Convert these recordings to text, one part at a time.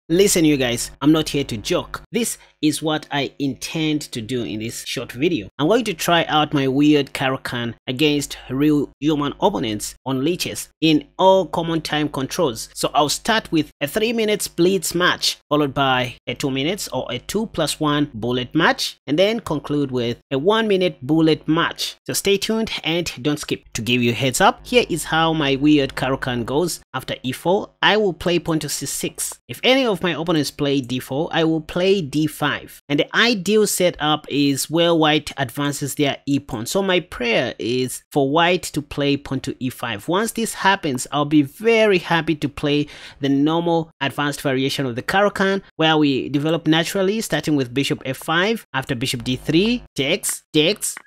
Listen you guys, I'm not here to joke. This is what I intend to do in this short video. I'm going to try out my weird Caro-Kann against real human opponents on leeches in all common time controls. So I'll start with a 3-minute blitz match followed by a 2 minutes or a 2+1 bullet match, and then conclude with a 1-minute bullet match. So stay tuned and don't skip. To give you a heads up, here is how my weird Caro-Kann goes. After e4, I will play pawn to c6. If any of my opponents play d4, I will play d5. And the ideal setup is where white advances their e-pawn. So my prayer is for white to play pawn to e5. Once this happens, I'll be very happy to play the normal advanced variation of the Caro-Kann, where we develop naturally, starting with bishop f5, after bishop d3, takes,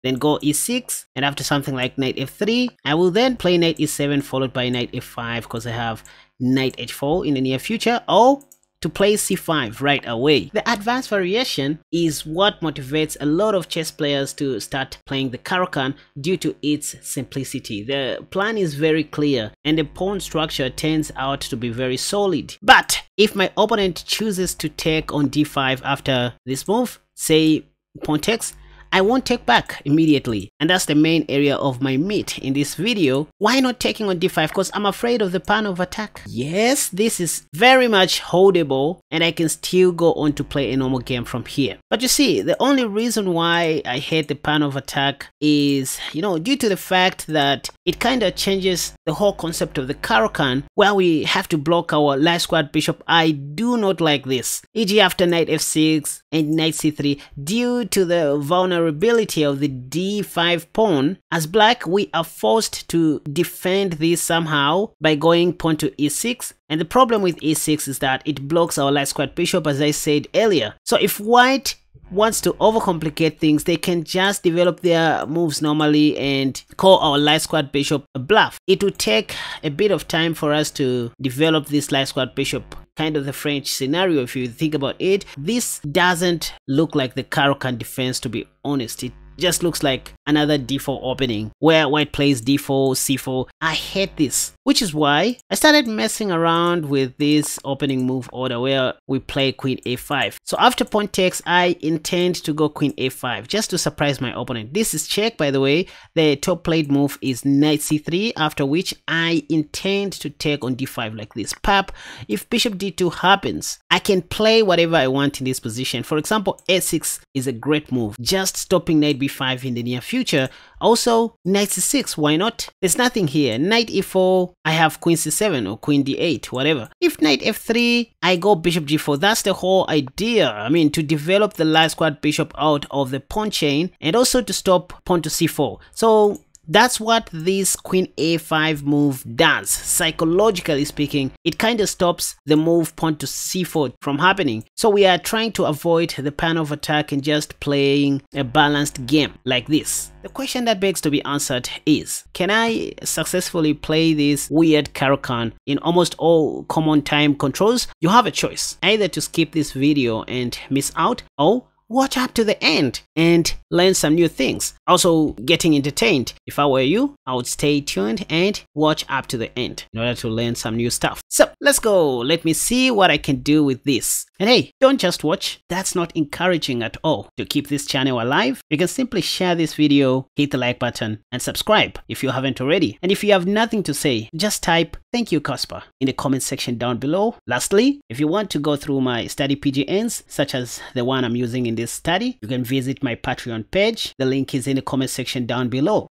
then go e6, and after something like knight f3, I will then play knight e7 followed by knight f5 because I have knight h4 in the near future, or to play c5 right away. The advanced variation is what motivates a lot of chess players to start playing the Caro-Kann due to its simplicity. The plan is very clear and the pawn structure turns out to be very solid. But if my opponent chooses to take on d5 after this move, say pawn takes, I won't take back immediately, and that's the main area of my meat in this video. Why not taking on d5? Because I'm afraid of the pawn of attack. Yes, this is very much holdable and I can still go on to play a normal game from here. But you see, the only reason why I hate the pawn of attack is, due to the fact that it kind of changes the whole concept of the Caro-Kann, where we have to block our light squared bishop. I do not like this, e.g. after knight f6 and knight c3, due to the vulnerability of the d5 pawn. As black, we are forced to defend this somehow by going pawn to e6, and the problem with e6 is that it blocks our light squared bishop, as I said earlier. So if white wants to overcomplicate things, they can just develop their moves normally and call our light squared bishop a bluff. It will take a bit of time for us to develop this light squared bishop, kind of the French scenario if you think about it. This doesn't look like the Caro-Kann defense, to be honest. It just looks like another d4 opening where white plays d4, c4. I hate this, which is why I started messing around with this opening move order where we play queen a5. So after pawn takes, I intend to go queen a5 just to surprise my opponent. This is check, by the way. The top played move is knight c3, after which I intend to take on d5 like this. Pap, if bishop d2 happens, I can play whatever I want in this position. For example, a6 is a great move, just stopping knight b5 in the near future. Also, knight c6, why not? There's nothing here. Knight e4, I have queen c7 or queen d8, whatever. If knight f3, I go bishop g4. That's the whole idea. I mean, to develop the light squared bishop out of the pawn chain and also to stop pawn to c4. So that's what this queen a5 move does. Psychologically speaking, it kind of stops the move pawn to c4 from happening. So we are trying to avoid the pawn of attack and just playing a balanced game like this. The question that begs to be answered is, can I successfully play this weird Caro-Kann in almost all common time controls? You have a choice, either to skip this video and miss out, or watch up to the end and learn some new things. Also getting entertained. If I were you, I would stay tuned and watch up to the end in order to learn some new stuff. So let's go. Let me see what I can do with this. And hey, don't just watch. That's not encouraging at all. To keep this channel alive, you can simply share this video, hit the like button, and subscribe if you haven't already. And if you have nothing to say, just type "Thank you, Caspa" in the comment section down below. Lastly, if you want to go through my study PGNs, such as the one I'm using in this study, you can visit my Patreon page. The link is in the comment section down below.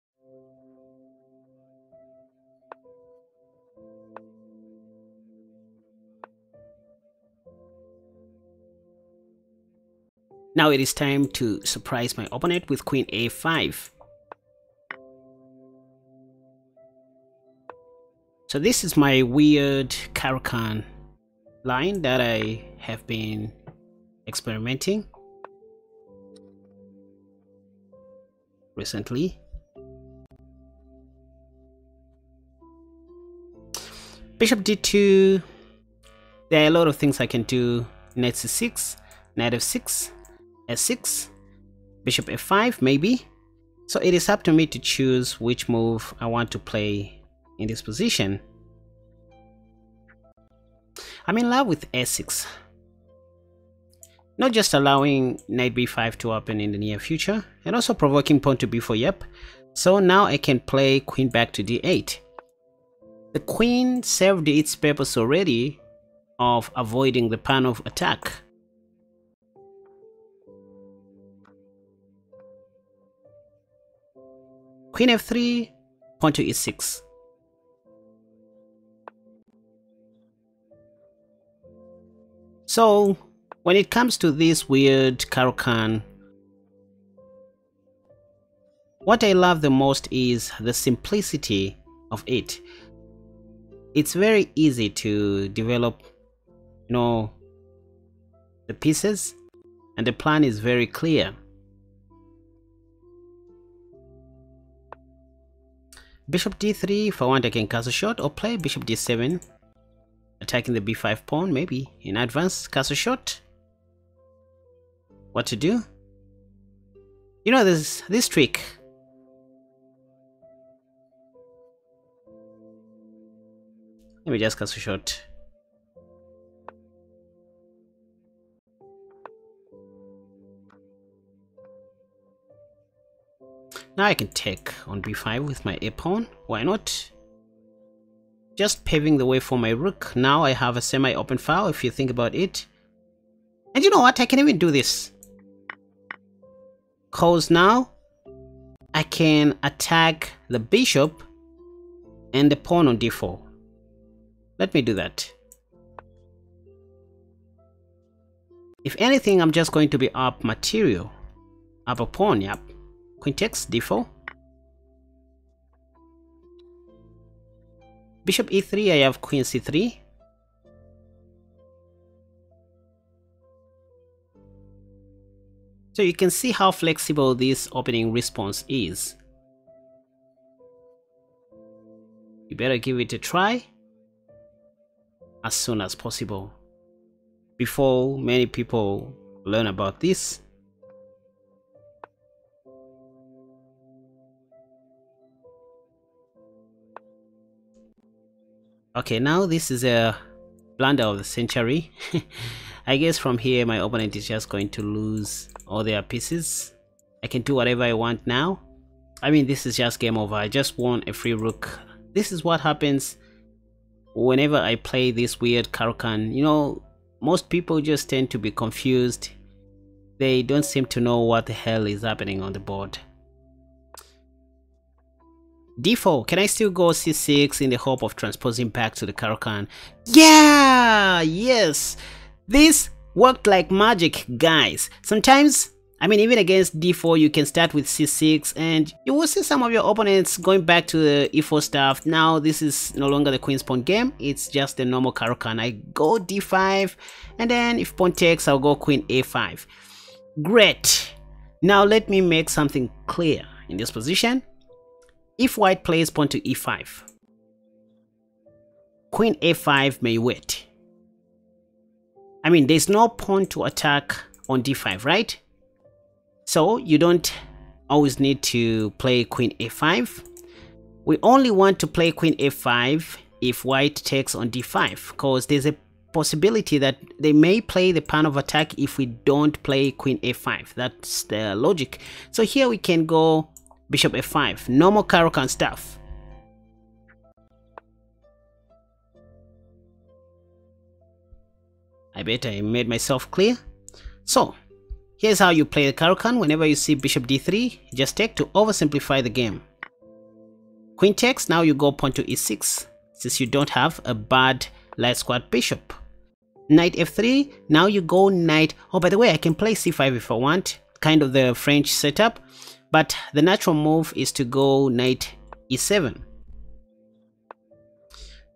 Now it is time to surprise my opponent with queen a5. So this is my weird Caro-Kann line that I have been experimenting recently. Bishop d2, there are a lot of things I can do. Knight c6, knight f6, s6, bishop f5 maybe. So it is up to me to choose which move I want to play in this position. I'm in love with a6. not just allowing knight b5 to happen in the near future, and also provoking pawn to b4. Yep. So now I can play queen back to d8. The queen served its purpose already of avoiding the pawn of attack. Queen f3, pawn to e6. So when it comes to this weird Caro-Kann, what I love the most is the simplicity of it. It's very easy to develop, the pieces, and the plan is very clear. Bishop d3, if I want I can castle shot, or play bishop d7, attacking the b5 pawn, maybe in advance, castle shot. What to do? There's this trick. Let me just castle shot. Now I can take on b5 with my a pawn. Why not? Just paving the way for my rook. Now I have a semi-open file if you think about it. And you know what? I can even do this. Cause now I can attack the bishop and the pawn on d4. Let me do that. If anything, I'm just going to be up material. Up a pawn, yep. Queen takes d4. Bishop e3, I have queen c3. So you can see how flexible this opening response is. You better give it a try as soon as possible before many people learn about this. Okay, now this is a blunder of the century. I guess from here my opponent is just going to lose all their pieces. I can do whatever I want now. I mean, this is just game over. I just want a free rook. This is what happens whenever I play this weird Caro-Kann. Most people just tend to be confused. They don't seem to know what the hell is happening on the board. d4, can I still go c6 in the hope of transposing back to the Caro-Kann? Yeah, yes, this worked like magic, guys. Sometimes, I mean, even against d4 you can start with c6 and you will see some of your opponents going back to the e4 stuff. Now this is no longer the queen's pawn game, it's just the normal Caro-Kann. I go d5 and then if pawn takes I'll go queen a5. Great. Now let me make something clear in this position. If white plays pawn to e5, queen a5 may wait. I mean, there's no pawn to attack on d5, right? So you don't always need to play queen a5. We only want to play queen a5 if white takes on d5, because there's a possibility that they may play the pawn of attack if we don't play queen a5. That's the logic. So here we can go bishop f5, normal Caro-Kann stuff. I bet I made myself clear. So here's how you play the Caro-Kann. Whenever you see bishop d3, just take to oversimplify the game. Queen takes, now you go pawn to e6 since you don't have a bad light squad bishop. Knight f3, now you go knight. Oh, by the way, I can play c5 if I want, kind of the French setup. But the natural move is to go knight e7.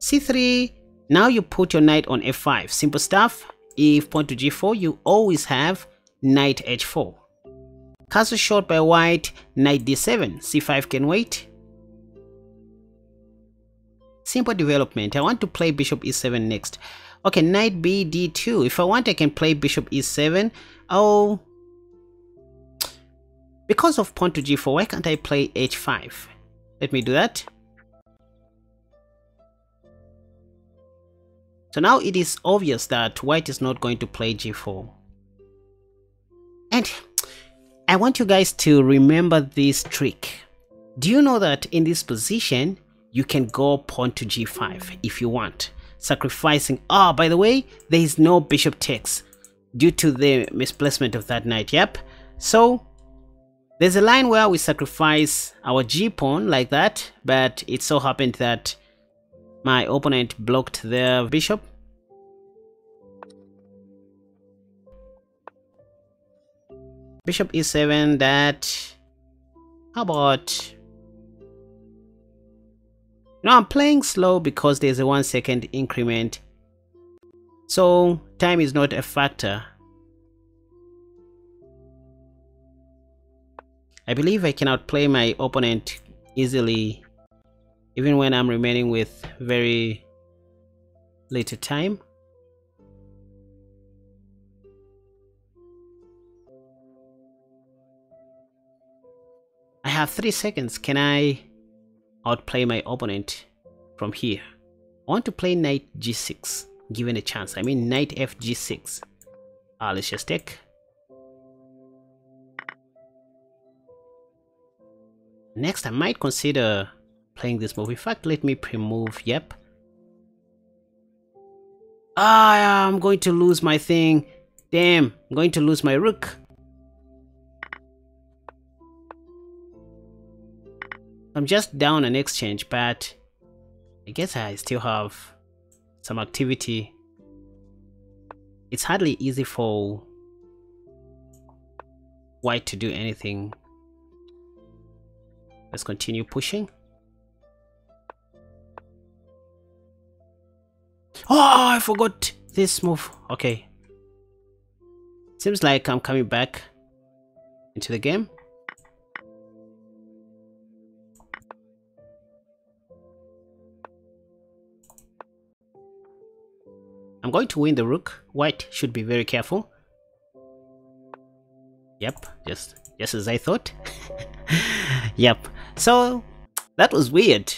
c3, now you put your knight on f5. Simple stuff. If pawn to g4, you always have knight h4. Castle shot by white, knight d7. c5 can wait. Simple development. I want to play bishop e7 next. Okay, knight b d2. If I want, I can play bishop e7. Oh, because of pawn to g4, why can't I play h5? Let me do that. So now it is obvious that white is not going to play g4. And I want you guys to remember this trick. Do you know that in this position, you can go pawn to g5 if you want, sacrificing. Oh, by the way, there is no bishop takes due to the misplacement of that knight. Yep. So there's a line where we sacrifice our g pawn like that, but it so happened that my opponent blocked their bishop. Bishop e7. That, how about, now I'm playing slow because there's a 1 second increment, so time is not a factor. I believe I can outplay my opponent easily even when I'm remaining with very little time. I have 3 seconds. Can I outplay my opponent from here? I want to play knight g6, given a chance. I mean knight f g6. Let's just take. Next, I might consider playing this move. In fact, let me pre-move. Yep. I'm going to lose my thing. Damn, I'm going to lose my rook. I'm just down an exchange, but I guess I still have some activity. It's hardly easy for white to do anything. Let's continue pushing. Oh, I forgot this move. Okay. Seems like I'm coming back into the game. I'm going to win the rook. White should be very careful. Yep, just as I thought. Yep. So that was weird.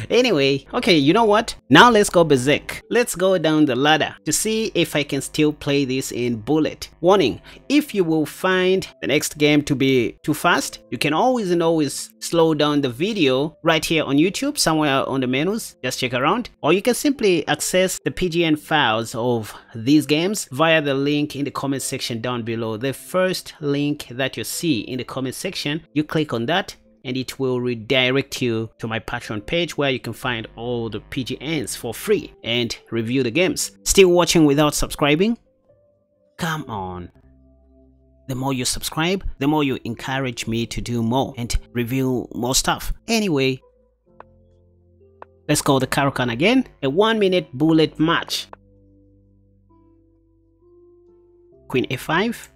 Anyway, okay, you know what? Now let's go berserk. Let's go down the ladder to see if I can still play this in bullet. Warning, if you will find the next game to be too fast, you can always and always slow down the video right here on YouTube, somewhere on the menus. Just check around. Or you can simply access the PGN files of these games via the link in the comment section down below. The first link that you see in the comment section, you click on that, and it will redirect you to my Patreon page where you can find all the PGNs for free and review the games. Still watching without subscribing? Come on. The more you subscribe, the more you encourage me to do more and review more stuff. Anyway, let's go the Caro-Kann again. A 1-minute bullet match. Queen a5.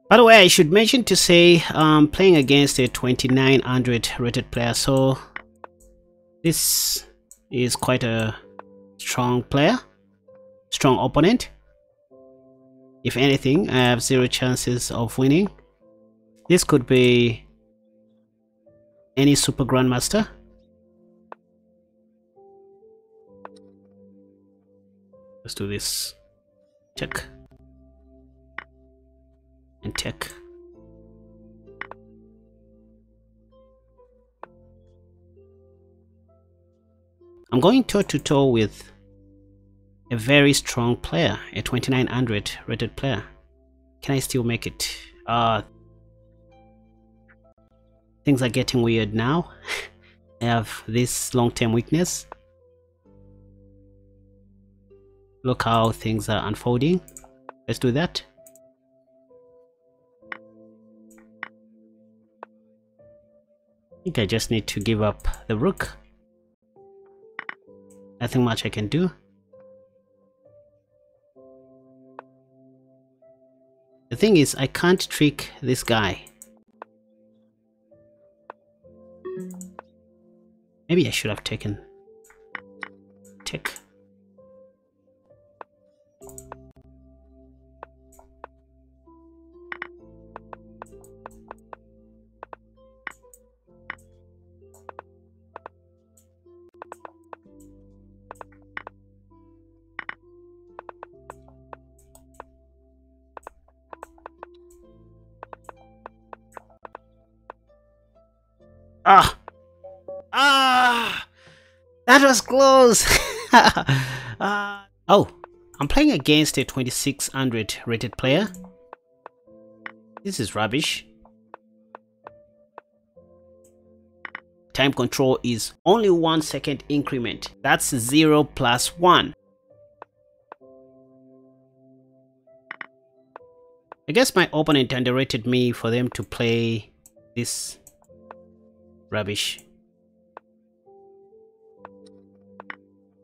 By the way, I should mention to say I'm playing against a 2900 rated player, so this is quite a strong player, strong opponent. If anything, I have 0 chances of winning. This could be any super grandmaster. Let's do this. Check. And check. I'm going toe to toe with a very strong player, a 2900 rated player. Can I still make it? Things are getting weird now. I have this long-term weakness. Look how things are unfolding. Let's do that. I think I just need to give up the rook. Nothing much I can do. The thing is, I can't trick this guy. Maybe I should have taken tick. Ah! That was close! Oh, I'm playing against a 2600 rated player. This is rubbish. Time control is only 1 second increment. That's 0 plus 1. I guess my opponent underrated me for them to play this rubbish.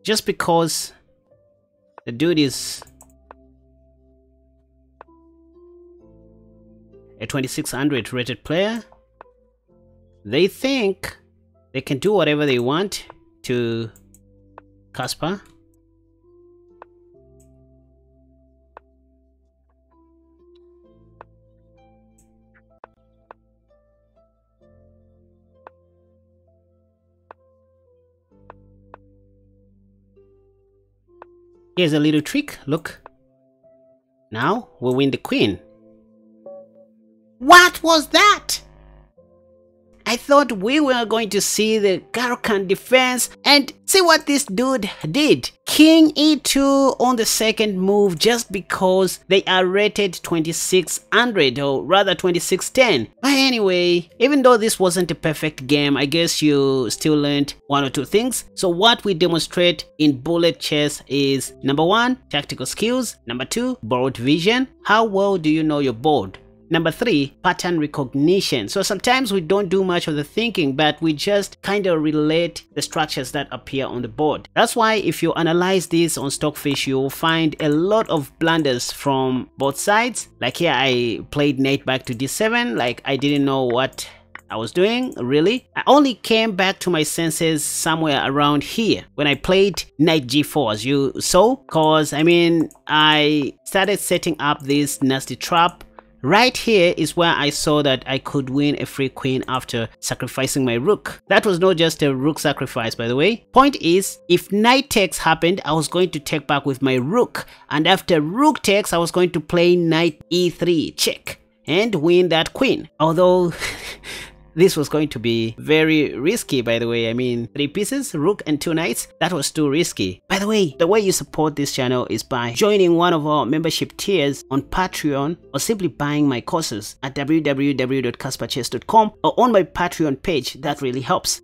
Just because the dude is a 2600 rated player, they think they can do whatever they want to Kaspa. Here's a little trick, look. Now we win the queen. What was that? I thought we were going to see the Caro-Kann defense, and see what this dude did. King e2 on the second move just because they are rated 2600, or rather 2610. But anyway, even though this wasn't a perfect game, I guess you still learned 1 or 2 things. So what we demonstrate in bullet chess is number 1, tactical skills. Number 2, board vision. How well do you know your board? Number 3, pattern recognition. So sometimes we don't do much of the thinking, but we just kind of relate the structures that appear on the board. That's why if you analyze this on Stockfish, you'll find a lot of blunders from both sides. Like here, I played knight back to d7, like I didn't know what I was doing, really. I only came back to my senses somewhere around here when I played knight g4, as you saw, cause I mean, I started setting up this nasty trap. Right here is where I saw that I could win a free queen after sacrificing my rook. That was not just a rook sacrifice, by the way. Point is, if knight takes happened, I was going to take back with my rook. And after rook takes, I was going to play knight e3 check and win that queen. Although this was going to be very risky, by the way. I mean, 3 pieces, rook and 2 knights, that was too risky. By the way you support this channel is by joining one of our membership tiers on Patreon, or simply buying my courses at www.KaspaChess.com or on my Patreon page. That really helps.